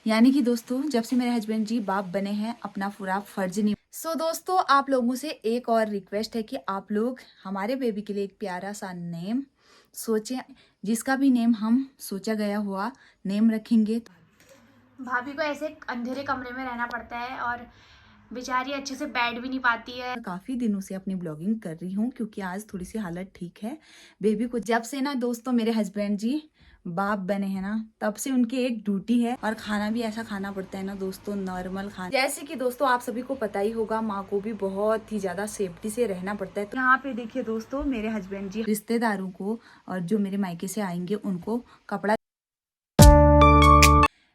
यानी कि दोस्तों जब से मेरे हस्बैंड जी बाप बने हैं अपना पूरा फर्ज नहीं। दोस्तों आप लोगों से एक और रिक्वेस्ट है कि आप लोग हमारे बेबी के लिए एक प्यारा सा नेम सोचें, जिसका भी नेम हम सोचा गया हुआ नेम रखेंगे। भाभी को ऐसे अंधेरे कमरे में रहना पड़ता है और बेचारी अच्छे से बैठ भी नहीं पाती है। काफी दिनों से अपनी ब्लॉगिंग कर रही हूँ क्योंकि आज थोड़ी सी हालत ठीक है बेबी को। जब से ना दोस्तों मेरे हस्बैंड जी बाप बने हैं ना तब से उनकी एक ड्यूटी है, और खाना भी ऐसा खाना पड़ता है ना दोस्तों, नॉर्मल खाना। जैसे कि दोस्तों आप सभी को पता ही होगा माँ को भी बहुत ही ज्यादा सेफ्टी से रहना पड़ता है। तो यहाँ पे देखिए दोस्तों मेरे हस्बैंड जी रिश्तेदारों को और जो मेरे मायके से आएंगे उनको कपड़ा।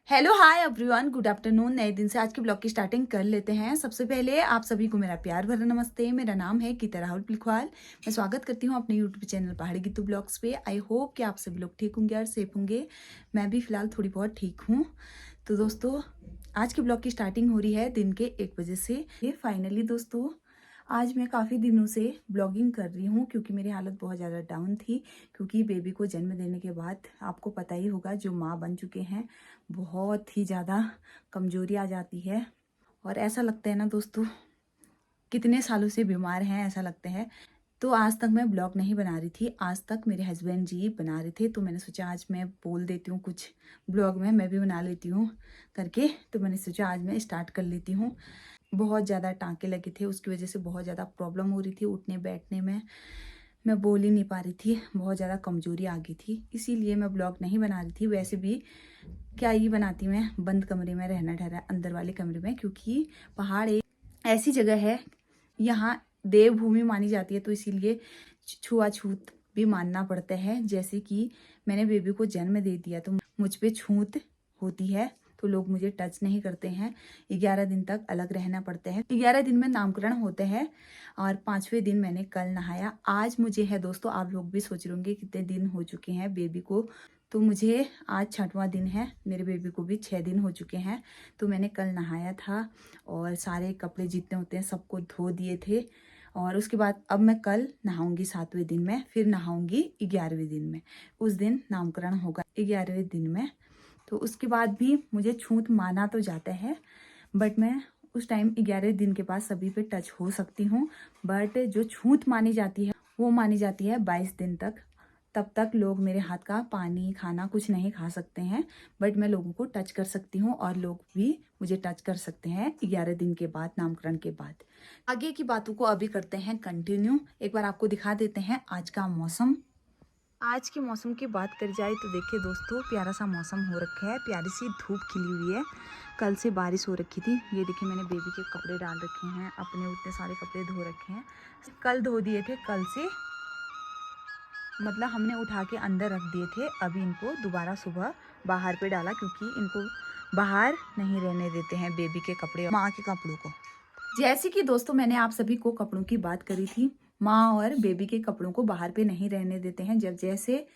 Hello hi everyone, good afternoon. नए दिन से आज के ब्लॉग की स्टार्टिंग कर लेते हैं। सबसे पहले आप सभी को मेरा प्यार भरा नमस्ते। मेरा नाम है गीता राहुल पिलखवाल। मैं स्वागत करती हूँ अपने यूट्यूब चैनल पहाड़ी गीतू ब्लॉग्स पे। आई होप कि आप सभी लोग ठीक होंगे और सेफ होंगे। मैं भी फिलहाल थोड़ी बहुत ठीक हूँ। तो दोस्तों आज के ब्लॉग की स्टार्टिंग हो रही है दिन के 1 बजे से। ये फाइनली दोस्तों आज मैं काफ़ी दिनों से ब्लॉगिंग कर रही हूँ क्योंकि मेरी हालत बहुत ज़्यादा डाउन थी। क्योंकि बेबी को जन्म देने के बाद आपको पता ही होगा जो माँ बन चुके हैं बहुत ही ज़्यादा कमजोरी आ जाती है, और ऐसा लगता है ना दोस्तों कितने सालों से बीमार हैं ऐसा लगता है। तो आज तक मैं ब्लॉग नहीं बना रही थी, आज तक मेरे हस्बैंड जी बना रहे थे। तो मैंने सोचा आज मैं बोल देती हूँ कुछ ब्लॉग में, मैं भी बना लेती हूँ करके। तो मैंने सोचा आज मैं स्टार्ट कर लेती हूँ। बहुत ज़्यादा टाँके लगे थे, उसकी वजह से बहुत ज़्यादा प्रॉब्लम हो रही थी उठने बैठने में। मैं बोल ही नहीं पा रही थी, बहुत ज़्यादा कमज़ोरी आ गई थी, इसीलिए मैं ब्लॉग नहीं बना रही थी। वैसे भी क्या ही बनाती मैं बंद कमरे में रहना ठहरा अंदर वाले कमरे में, क्योंकि पहाड़ एक ऐसी जगह है यहाँ देवभूमि मानी जाती है। तो इसीलिए छुआछूत भी मानना पड़ता है। जैसे कि मैंने बेबी को जन्म दे दिया तो मुझ पे छूत होती है, तो लोग मुझे टच नहीं करते हैं। 11 दिन तक अलग रहना पड़ता है। 11 दिन में नामकरण होते हैं और 5वें दिन मैंने कल नहाया। आज मुझे है दोस्तों, आप लोग भी सोच रहे होंगे कितने दिन हो चुके हैं बेबी को, तो मुझे आज 6वां दिन है। मेरे बेबी को भी 6 दिन हो चुके हैं। तो मैंने कल नहाया था और सारे कपड़े जितने होते हैं सबको धो दिए थे। और उसके बाद अब मैं कल नहाऊंगी 7वें दिन में, फिर नहाऊंगी 11वें दिन में। उस दिन नामकरण होगा 11वें दिन में। तो उसके बाद भी मुझे छूत माना तो जाता है, बट मैं उस टाइम 11वें दिन के बाद सभी पे टच हो सकती हूँ। बट जो छूत मानी जाती है वो मानी जाती है 22 दिन तक। तब तक लोग मेरे हाथ का पानी खाना कुछ नहीं खा सकते हैं, बट मैं लोगों को टच कर सकती हूँ और लोग भी मुझे टच कर सकते हैं 11 दिन के बाद, नामकरण के बाद। आगे की बातों को अभी करते हैं कंटिन्यू। एक बार आपको दिखा देते हैं आज का मौसम। आज के मौसम की बात करी जाए तो देखिए दोस्तों प्यारा सा मौसम हो रखा है, प्यारी सी धूप खिली हुई है। कल से बारिश हो रखी थी। ये देखिए मैंने बेबी के कपड़े डाल रखे हैं, अपने उतने सारे कपड़े धो रखे हैं। कल धो दिए थे, कल से मतलब हमने उठा के अंदर रख दिए थे। अभी इनको दोबारा सुबह बाहर पे डाला क्योंकि इनको बाहर नहीं रहने देते हैं बेबी के कपड़े, माँ के कपड़ों को। जैसे कि दोस्तों मैंने आप सभी को कपड़ों की बात करी थी, माँ और बेबी के कपड़ों को बाहर पे नहीं रहने देते हैं। जब जैसे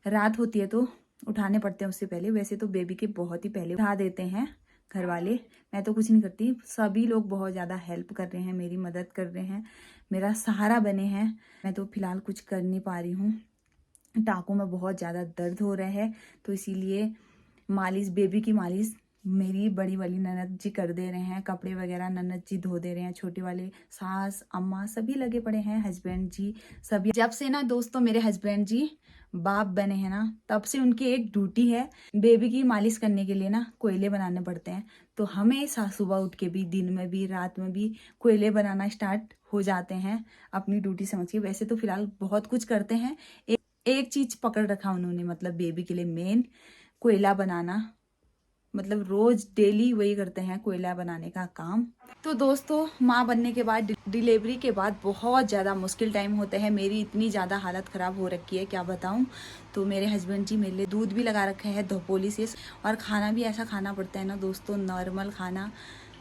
रात होती है तो उठाने पड़ते हैं उससे पहले। वैसे तो बेबी के बहुत ही पहले उठा देते हैं घर वाले, मैं तो कुछ नहीं करती। सभी लोग बहुत ज़्यादा हेल्प कर रहे हैं, मेरी मदद कर रहे हैं, मेरा सहारा बने हैं। मैं तो फिलहाल कुछ कर नहीं पा रही हूँ। टाँकों में बहुत ज़्यादा दर्द हो रहा है, तो इसीलिए मालिश, बेबी की मालिश मेरी बड़ी वाली ननद जी कर दे रहे हैं। कपड़े वगैरह ननद जी धो दे रहे हैं। छोटे वाले सास अम्मा सभी लगे पड़े हैं, हस्बैंड जी सभी। जब से ना दोस्तों मेरे हस्बैंड जी बाप बने हैं ना तब से उनकी एक ड्यूटी है, बेबी की मालिश करने के लिए ना कोयले बनाने पड़ते हैं। तो हमेशा सुबह उठ के भी, दिन में भी, रात में भी कोयले बनाना स्टार्ट हो जाते हैं अपनी ड्यूटी समझ के। वैसे तो फिलहाल बहुत कुछ करते हैं, एक चीज पकड़ रखा उन्होंने, मतलब बेबी के लिए मेन कोयला बनाना। मतलब रोज डेली वही करते हैं, कोयला बनाने का काम। तो दोस्तों माँ बनने के बाद, डिलीवरी के बाद बहुत ज़्यादा मुश्किल टाइम होता है। मेरी इतनी ज़्यादा हालत ख़राब हो रखी है क्या बताऊँ। तो मेरे हस्बैंड जी मेरे लिए दूध भी लगा रखा है धोपोली से, और खाना भी ऐसा खाना पड़ता है ना दोस्तों, नॉर्मल खाना,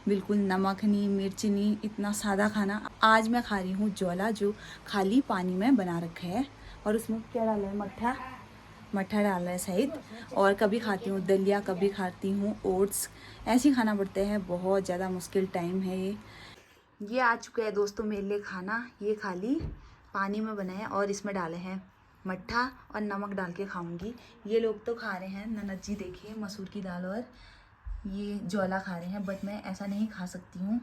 बिल्कुल नमक नहीं, मिर्च नहीं, इतना सादा खाना। आज मैं खा रही हूँ ज्वाला, जो खाली पानी में बना रखा है, और उसमें क्या डाला है, मट्ठा मट्ठा डाला है शायद। और कभी खाती हूँ दलिया, कभी खाती हूँ ओट्स, ऐसे ही खाना पड़ता है। बहुत ज़्यादा मुश्किल टाइम है ये आ चुका है दोस्तों मेरे लिए खाना। ये खाली पानी में बना है और इसमें डाले हैं मट्ठा और नमक डाल के खाऊंगी। ये लोग तो खा रहे हैं, ननद जी देखिए मसूर की दाल और ये ज्वाला खा रहे हैं, बट मैं ऐसा नहीं खा सकती हूँ।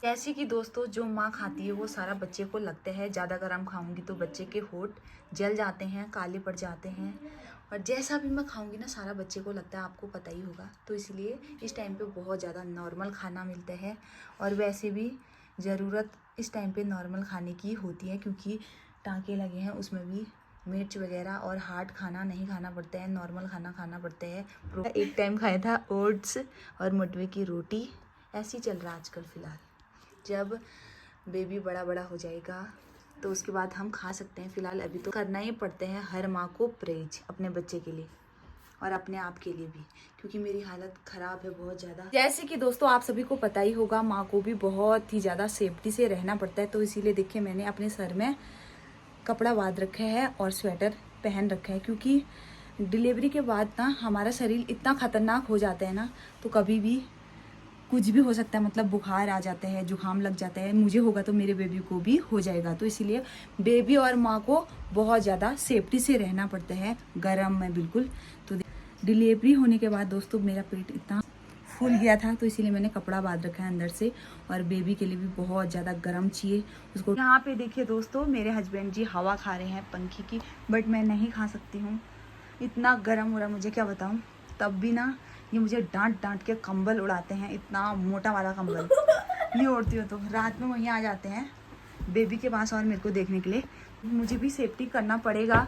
जैसे कि दोस्तों जो माँ खाती है वो सारा बच्चे को लगता है, ज़्यादा गरम खाऊंगी तो बच्चे के होंठ जल जाते हैं, काले पड़ जाते हैं, और जैसा भी मैं खाऊंगी ना सारा बच्चे को लगता है, आपको पता ही होगा। तो इसलिए इस टाइम पे बहुत ज़्यादा नॉर्मल खाना मिलता है, और वैसे भी ज़रूरत इस टाइम पे नॉर्मल खाने की होती है, क्योंकि टाँके लगे हैं, उसमें भी मिर्च वगैरह और हार्ड खाना नहीं खाना पड़ता है, नॉर्मल खाना खाना पड़ता है। एक टाइम खाया था ओट्स और मटवे की रोटी। ऐसे ही चल रहा है आजकल फ़िलहाल। जब बेबी बड़ा बड़ा हो जाएगा तो उसके बाद हम खा सकते हैं, फ़िलहाल अभी तो करना ही पड़ते हैं हर माँ को परहेज, अपने बच्चे के लिए और अपने आप के लिए भी, क्योंकि मेरी हालत ख़राब है बहुत ज़्यादा। जैसे कि दोस्तों आप सभी को पता ही होगा, माँ को भी बहुत ही ज़्यादा सेफ्टी से रहना पड़ता है, तो इसीलिए देखिए मैंने अपने सर में कपड़ा बांध रखा है और स्वेटर पहन रखा है, क्योंकि डिलीवरी के बाद ना हमारा शरीर इतना ख़तरनाक हो जाता है ना, तो कभी भी कुछ भी हो सकता है, मतलब बुखार आ जाता है, जुकाम लग जाता है, मुझे होगा तो मेरे बेबी को भी हो जाएगा। तो इसीलिए बेबी और माँ को बहुत ज़्यादा सेफ्टी से रहना पड़ता है, गरम में बिल्कुल। तो डिलीवरी होने के बाद दोस्तों मेरा पेट इतना फूल गया था, तो इसीलिए मैंने कपड़ा बांध रखा है अंदर से, और बेबी के लिए भी बहुत ज़्यादा गर्म चाहिए उसको। यहाँ पे देखिए दोस्तों मेरे हस्बैंड जी हवा खा रहे हैं पंखे की, बट मैं नहीं खा सकती हूँ, इतना गर्म हो रहा है, मुझे क्या बताऊँ। तब भी ना ये मुझे डांट डांट के कंबल उड़ाते हैं, इतना मोटा वाला कंबल नहीं ओढ़ती हो तो रात में वहीं आ जाते हैं बेबी के पास और मेरे को देखने के लिए। मुझे भी सेफ्टी करना पड़ेगा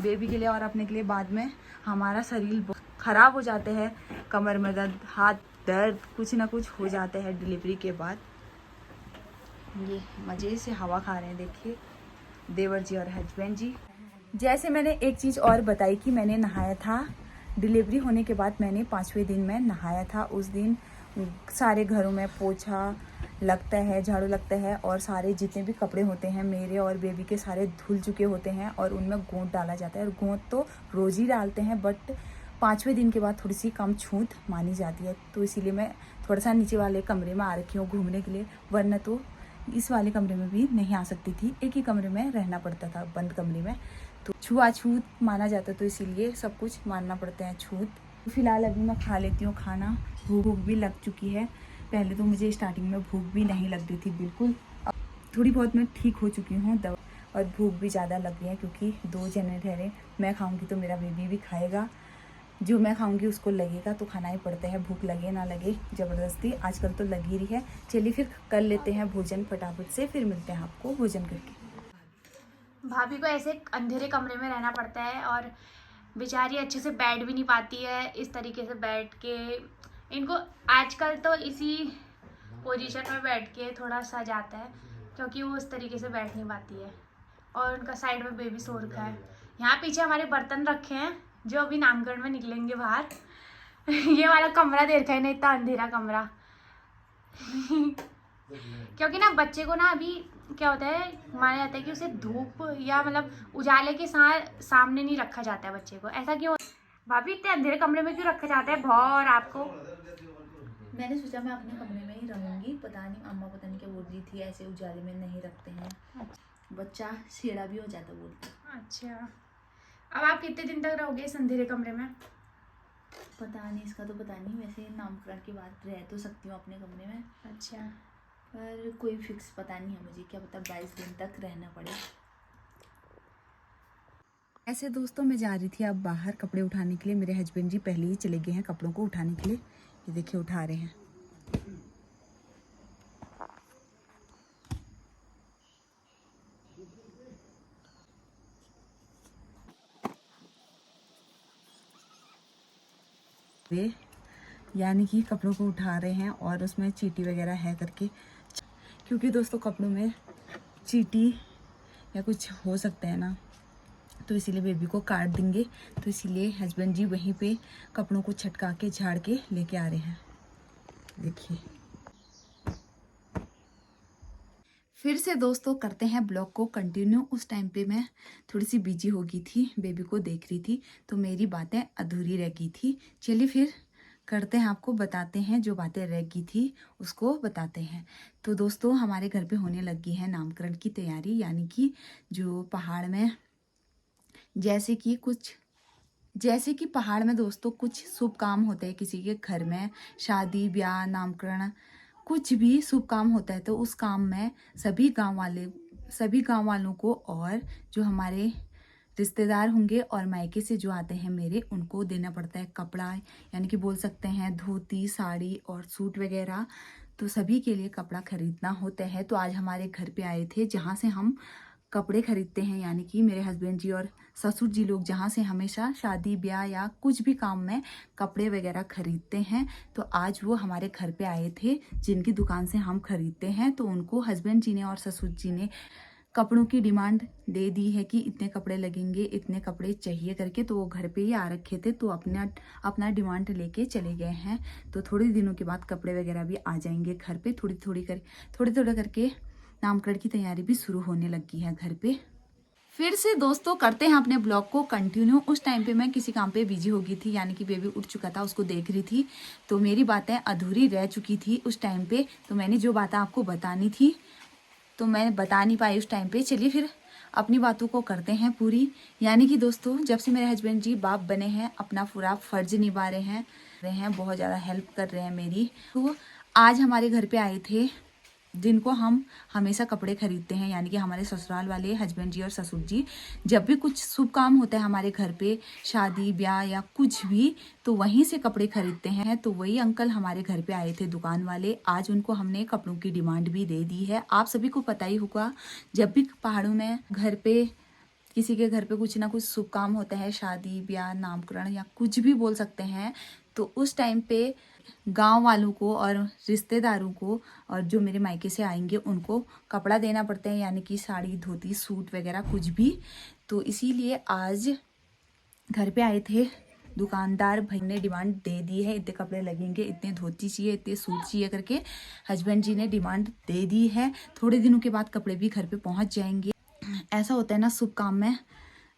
बेबी के लिए और अपने के लिए। बाद में हमारा शरीर ख़राब हो जाते हैं, कमर में दर्द, हाथ दर्द, कुछ ना कुछ हो जाता है डिलीवरी के बाद। ये मज़े से हवा खा रहे हैं, देखिए देवर जी और हस्बैंड जी। जैसे मैंने एक चीज़ और बताई कि मैंने नहाया था डिलीवरी होने के बाद, मैंने 5वें दिन में नहाया था। उस दिन सारे घरों में पोछा लगता है, झाड़ू लगता है, और सारे जितने भी कपड़े होते हैं मेरे और बेबी के सारे धुल चुके होते हैं, और उनमें गोंद डाला जाता है। और गोंद तो रोज़ ही डालते हैं, बट 5वें दिन के बाद थोड़ी सी कम छूत मानी जाती है, तो इसीलिए मैं थोड़ा सा नीचे वाले कमरे में आ रखी हूँ घूमने के लिए, वरना तो इस वाले कमरे में भी नहीं आ सकती थी, एक ही कमरे में रहना पड़ता था, बंद कमरे में। तो छुआछूत माना जाता है, तो इसीलिए सब कुछ मानना पड़ता है छूत। तो फिलहाल अभी मैं खा लेती हूँ खाना, भूख भी लग चुकी है। पहले तो मुझे स्टार्टिंग में भूख भी नहीं लग रही थी बिल्कुल, अब थोड़ी बहुत मैं ठीक हो चुकी हूँ दवा, और भूख भी ज़्यादा लग रही है, क्योंकि 2 जने ठहरे, मैं खाऊंगी तो मेरा बेबी भी खाएगा, जो मैं खाऊंगी उसको लगेगा, तो खाना ही पड़ता है, भूख लगे ना लगे, ज़बरदस्ती आजकल तो लग ही रही है। चलिए फिर कर लेते हैं भोजन फटाफट से, फिर मिलते हैं आपको भोजन करके। भाभी को ऐसे अंधेरे कमरे में रहना पड़ता है और बेचारी अच्छे से बैठ भी नहीं पाती है इस तरीके से बैठ के। इनको आजकल तो इसी पोजीशन में बैठ के थोड़ा सा जाता है, क्योंकि वो उस तरीके से बैठ नहीं पाती है। और उनका साइड में बेबी सो रखा है। यहाँ पीछे हमारे बर्तन रखे हैं जो अभी नामकरण में निकलेंगे बाहर। ये वाला कमरा दे रखा है ना, इतना अंधेरा कमरा। क्योंकि ना बच्चे को ना अभी क्या होता है, माना जाता है कि उसे धूप या मतलब उजाले के सामने नहीं रखा जाता है बच्चे को। ऐसा क्यों भाभी, इतने अंधेरे कमरे में क्यों रखा जाता है भौर आपको? मैंने सोचा मैं अपने कमरे में ही रहूंगी, पता नहीं अम्मा पता नहीं क्या बोल रही थी, ऐसे उजाले में नहीं रखते हैं, बच्चा छेड़ा भी हो जाता बोलते। अच्छा, अब आप कितने दिन तक रहोगे इस अंधेरे कमरे में? पता नहीं, इसका तो पता नहीं, वैसे नामकरण के बाद रह तो सकती हूँ अपने कमरे में। अच्छा, पर कोई फिक्स पता नहीं है मुझे, क्या पता 22 दिन तक रहना पड़े। ऐसे दोस्तों मैं जा रही थी अब बाहर कपड़े उठाने के लिए, मेरे हस्बैंड जी पहले ही चले गए हैं कपड़ों को उठाने के लिए, ये देखिए उठा रहे हैं। वे यानी कि कपड़ों को उठा रहे हैं, और उसमें चींटी वगैरह है करके, क्योंकि दोस्तों कपड़ों में चींटी या कुछ हो सकता है ना, तो इसीलिए बेबी को काट देंगे, तो इसीलिए हस्बैंड जी वहीं पे कपड़ों को छटका के झाड़ के लेके आ रहे हैं, देखिए। फिर से दोस्तों करते हैं ब्लॉग को कंटिन्यू। उस टाइम पे मैं थोड़ी सी बिजी हो गई थी, बेबी को देख रही थी, तो मेरी बातें अधूरी रह गई थी। चलिए फिर करते हैं, आपको बताते हैं, जो बातें रह गई थी उसको बताते हैं। तो दोस्तों हमारे घर पे होने लगी है नामकरण की तैयारी, यानी कि जो पहाड़ में जैसे कि कुछ जैसे कि पहाड़ में दोस्तों कुछ शुभ काम होते हैं किसी के घर में, शादी ब्याह नामकरण कुछ भी शुभ काम होता है, तो उस काम में सभी गांव वालों को और जो हमारे रिश्तेदार होंगे और मायके से जो आते हैं मेरे, उनको देना पड़ता है कपड़ा, यानी कि बोल सकते हैं धोती साड़ी और सूट वगैरह। तो सभी के लिए कपड़ा खरीदना होता है। तो आज हमारे घर पे आए थे जहाँ से हम कपड़े खरीदते हैं, यानी कि मेरे हस्बैंड जी और ससुर जी लोग जहाँ से हमेशा शादी ब्याह या कुछ भी काम में कपड़े वगैरह खरीदते हैं। तो आज वो हमारे घर पे आए थे जिनकी दुकान से हम खरीदते हैं। तो उनको हस्बैंड जी ने और ससुर जी ने कपड़ों की डिमांड दे दी है कि इतने कपड़े लगेंगे, इतने कपड़े चाहिए करके। तो वो घर पे ही आ रखे थे, तो अपना डिमांड लेके चले गए हैं। तो थोड़े दिनों के बाद कपड़े वगैरह भी आ जाएंगे घर पे, थोड़ी करके नामकरण की तैयारी भी शुरू होने लगी है घर पे। फिर से दोस्तों करते हैं अपने ब्लॉग को कंटिन्यू। उस टाइम पे मैं किसी काम पे बिजी हो गई थी, यानी कि बेबी उठ चुका था, उसको देख रही थी, तो मेरी बातें अधूरी रह चुकी थी उस टाइम पे। तो मैंने जो बातें आपको बतानी थी तो मैं बता नहीं पाई उस टाइम पे। चलिए फिर अपनी बातों को करते हैं पूरी। यानी कि दोस्तों जब से मेरे हस्बैंड जी बाप बने हैं अपना पूरा फर्ज निभा रहे हैं, बहुत ज़्यादा हेल्प कर रहे हैं मेरी। तो आज हमारे घर पे आए थे जिनको हम हमेशा कपड़े खरीदते हैं, यानी कि हमारे ससुराल वाले हस्बैंड जी और ससुर जी। जब भी कुछ शुभ काम होता है हमारे घर पे, शादी ब्याह या कुछ भी, तो वहीं से कपड़े खरीदते हैं। तो वही अंकल हमारे घर पे आए थे दुकान वाले। आज उनको हमने कपड़ों की डिमांड भी दे दी है। आप सभी को पता ही होगा, जब भी पहाड़ों में घर पे किसी के घर पे कुछ ना कुछ शुभ काम होता है, शादी ब्याह नामकरण या कुछ भी बोल सकते हैं, तो उस टाइम पे गांव वालों को और रिश्तेदारों को और जो मेरे मायके से आएंगे उनको कपड़ा देना पड़ता है, यानी कि साड़ी धोती सूट वगैरह कुछ भी। तो इसीलिए आज घर पे आए थे दुकानदार भाई ने डिमांड दे दी है, इतने कपड़े लगेंगे, इतने धोती चाहिए, इतने सूट चाहिए करके हस्बैंड जी ने डिमांड दे दी है। थोड़े दिनों के बाद कपड़े भी घर पे पहुंच जाएंगे। ऐसा होता है ना शुभ काम में,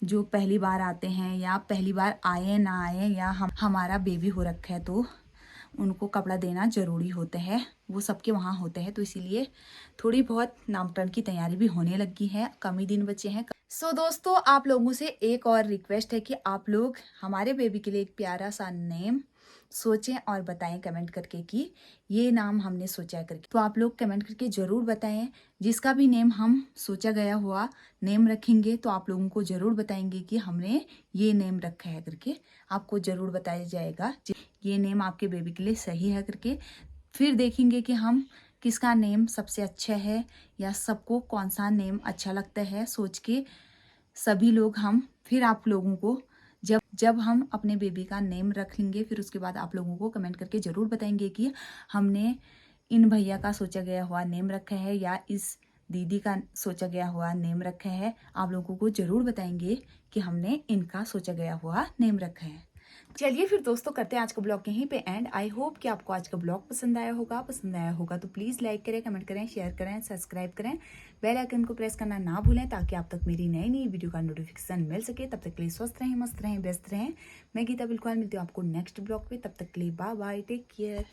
जो पहली बार आते हैं या पहली बार आए ना आए या हमारा बेबी हो रखा है, तो उनको कपड़ा देना ज़रूरी होता है, वो सबके वहाँ होते हैं। तो इसीलिए थोड़ी बहुत नामकरण की तैयारी भी होने लगी है, कम ही दिन बचे हैं। सो दोस्तों आप लोगों से एक और रिक्वेस्ट है कि आप लोग हमारे बेबी के लिए एक प्यारा सा नेम सोचें और बताएं कमेंट करके कि ये नाम हमने सोचा है करके। तो आप लोग कमेंट करके ज़रूर बताएं। जिसका भी नेम हम सोचा गया हुआ नेम रखेंगे तो आप लोगों को ज़रूर बताएंगे कि हमने ये नेम रखा है करके। आपको ज़रूर बताया जाएगा ये नेम आपके बेबी के लिए सही है करके। फिर देखेंगे कि हम किसका नेम सबसे अच्छा है या सबको कौन सा नेम अच्छा लगता है, सोच के सभी लोग हम फिर आप लोगों को जब हम अपने बेबी का नेम रख लेंगे, फिर उसके बाद आप लोगों को कमेंट करके ज़रूर बताएंगे कि हमने इन भैया का सोचा गया हुआ नेम रखा है या इस दीदी का सोचा गया हुआ नेम रखा है। आप लोगों को ज़रूर बताएंगे कि हमने इनका सोचा गया हुआ नेम रखा है। चलिए फिर दोस्तों करते हैं आज का ब्लॉग यहीं पे एंड। आई होप कि आपको आज का ब्लॉग पसंद आया होगा तो प्लीज़ लाइक करें, कमेंट करें, शेयर करें, सब्सक्राइब करें, बेल आइकन को प्रेस करना ना भूलें ताकि आप तक मेरी नई वीडियो का नोटिफिकेशन मिल सके। तब तक के लिए स्वस्थ रहें, मस्त रहें, व्यस्त रहें। मैं गीता बिल्कुल मिलती हूँ आपको नेक्स्ट ब्लॉग पे। तब तक के लिए बाय बाय, टेक केयर।